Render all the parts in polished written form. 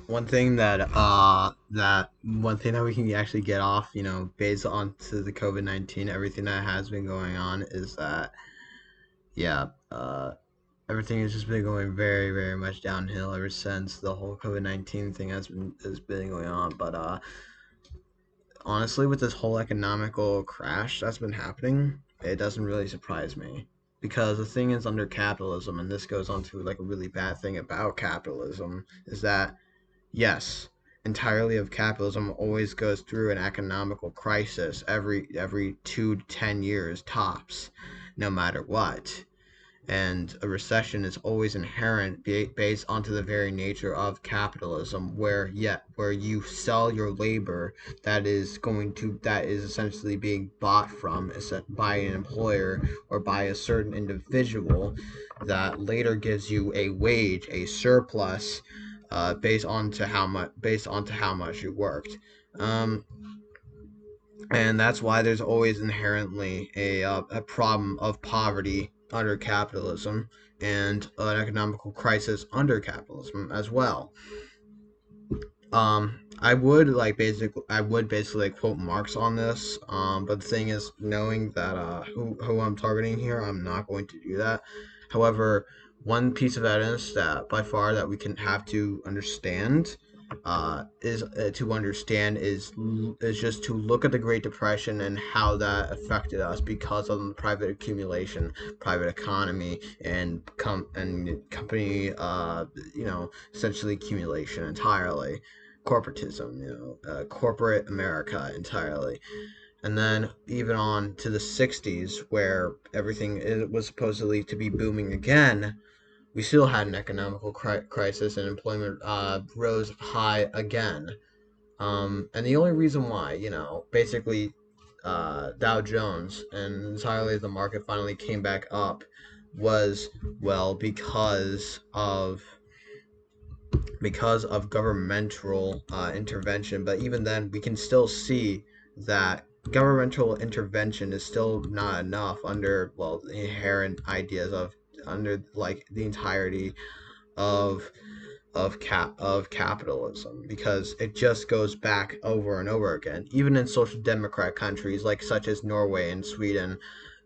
one thing that we can actually get off, based on to the COVID-19, everything that has been going on is that, yeah, everything has just been going very, very much downhill ever since the whole COVID-19 thing has been going on. But honestly, with this whole economical crash that's been happening, it doesn't really surprise me. Because the thing is, under capitalism, and this goes on to like a really bad thing about capitalism, is that yes, entirely of capitalism always goes through an economical crisis every 2 to 10 years tops, no matter what. And a recession is always inherent based onto the very nature of capitalism, where you sell your labor that is essentially being bought from by an employer or by a certain individual that later gives you a wage, a surplus, based onto how much you worked. Um, and that's why there's always inherently a problem of poverty under capitalism and an economical crisis under capitalism as well. I would basically quote Marx on this. But the thing is, knowing that who I'm targeting here, I'm not going to do that. However, one piece of evidence that by far that we can have to understand is just to look at the Great Depression and how that affected us because of the private accumulation, private economy, and company, essentially accumulation entirely, corporatism, corporate America entirely. And then even on to the 60s, where everything was supposedly to be booming again, we still had an economical crisis and employment rose high again. And the only reason why, basically Dow Jones and entirely the market finally came back up was, well, because of governmental intervention. But even then, we can still see that governmental intervention is still not enough under, well, the inherent ideas of under like the entirety of of capitalism, because it just goes back over and over again. Even in social democrat countries like such as Norway and Sweden,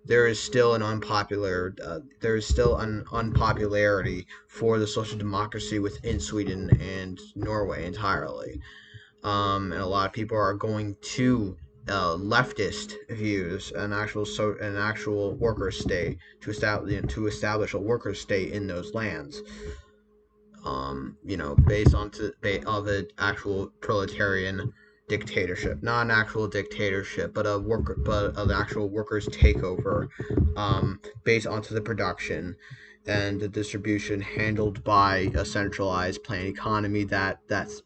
there is still an unpopularity for the social democracy within Sweden and Norway entirely. And a lot of people are going to leftist views, an actual worker state to establish a worker state in those lands. Based on of an actual proletarian dictatorship, not an actual dictatorship, but an actual workers' takeover, based onto the production and the distribution handled by a centralized planned economy. That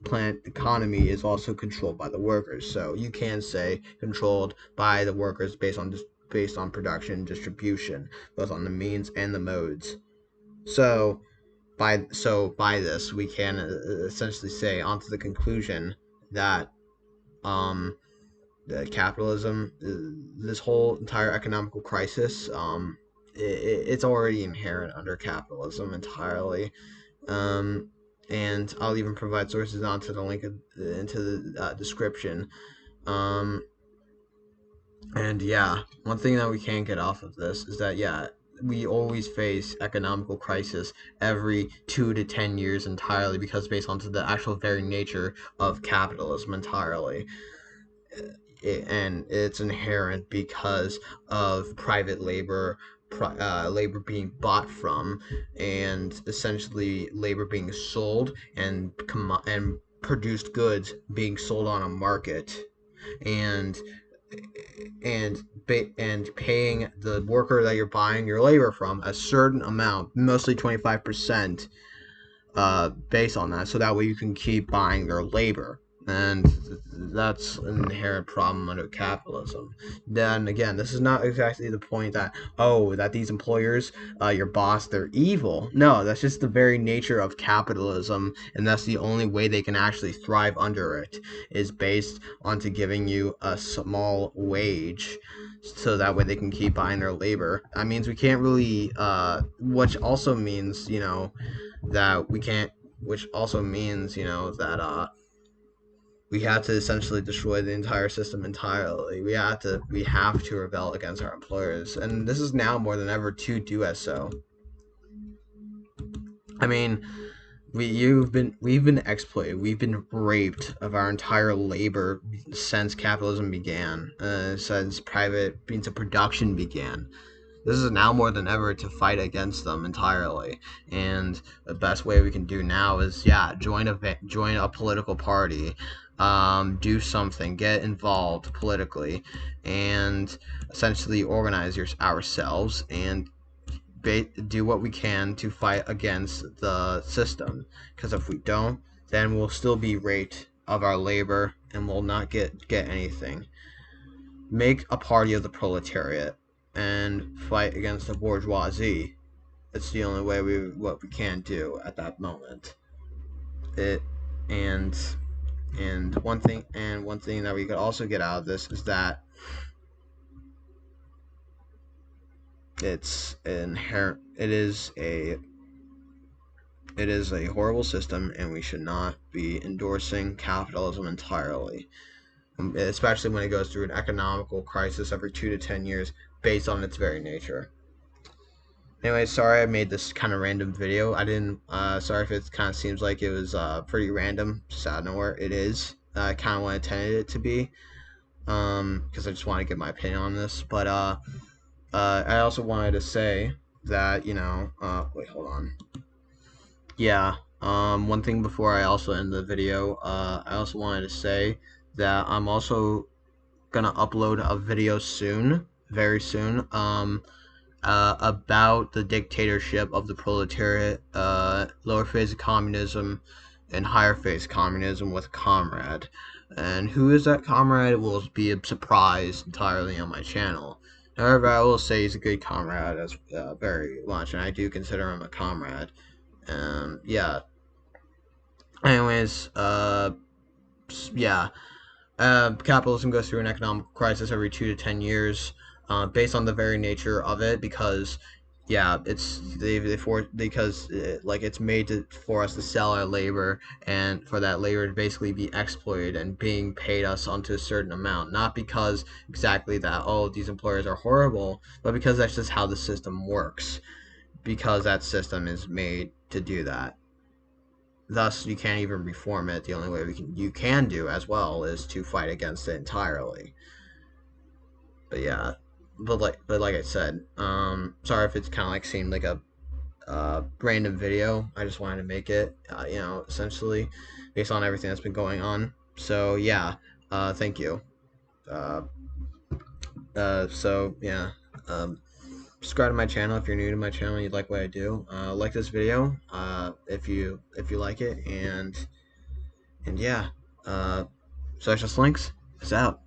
planned economy is also controlled by the workers. So you can say controlled by the workers based on production and distribution, both on the means and the modes. So by this we can essentially say onto the conclusion that um the capitalism, this whole entire economical crisis, it's already inherent under capitalism entirely. um and I'll even provide sources onto the link into the description. um and yeah, one thing that we can't get off of this is that, yeah, we always face economical crisis every 2 to 10 years entirely, because based on the actual very nature of capitalism entirely. And it's inherent because of private labor, labor being bought from, and essentially labor being sold, and produced goods being sold on a market, and and paying the worker that you're buying your labor from a certain amount, mostly 25%, based on that, so that way you can keep buying their labor. And that's an inherent problem under capitalism. Then again, this is not exactly the point that, that these employers, your boss, they're evil. No, that's just the very nature of capitalism, and that's the only way they can actually thrive under it, is based onto giving you a small wage, so that way they can keep buying their labor. That means we can't really, which also means, that we can't which also means, that we have to essentially destroy the entire system entirely. We have to rebel against our employers, and this is now more than ever to do as so. I mean, we've been exploited. We've been raped of our entire labor since capitalism began. Since private means of production began. This is now more than ever to fight against them entirely. And the best way we can do now is, join a political party, do something, get involved politically, and essentially organize ourselves and do what we can to fight against the system. Because if we don't, then we'll still be raped of our labor and we'll not get anything. Make a party of the proletariat and fight against the bourgeoisie. It's the only way what we can do at that moment. It and one thing that we could also get out of this is that it's inherent. It is a horrible system, and we should not be endorsing capitalism entirely, especially when it goes through an economical crisis every 2 to 10 years based on its very nature. Anyway, sorry I made this kind of random video. I didn't. Sorry if it kind of seems like it was pretty random, just out of nowhere. It is. Kind of what I intended it to be, because I just want to give my opinion on this. But I also wanted to say that wait, hold on. Yeah. One thing before I also end the video, I also wanted to say that I'm also gonna upload a video soon, very soon, about the dictatorship of the proletariat, lower phase of communism, and higher phase communism with a comrade. And who is that comrade will be a surprise entirely on my channel. However, I will say he's a good comrade as very much, and I do consider him a comrade. Yeah. Anyways, yeah. Capitalism goes through an economic crisis every 2 to 10 years, based on the very nature of it, because it's made for us to sell our labor, and for that labor to basically be exploited and being paid us onto a certain amount, not because exactly that these employers are horrible, but because that's just how the system works, because that system is made to do that. Thus, you can't even reform it. The only way you can do as well is to fight against it entirely. But yeah, but like I said, sorry if it's kind of like seemed like a random video. I just wanted to make it, essentially based on everything that's been going on. So yeah, thank you. Uh, so yeah, subscribe to my channel if you're new to my channel and you like what I do. Like this video, if you like it, and yeah, Socialist Links is out.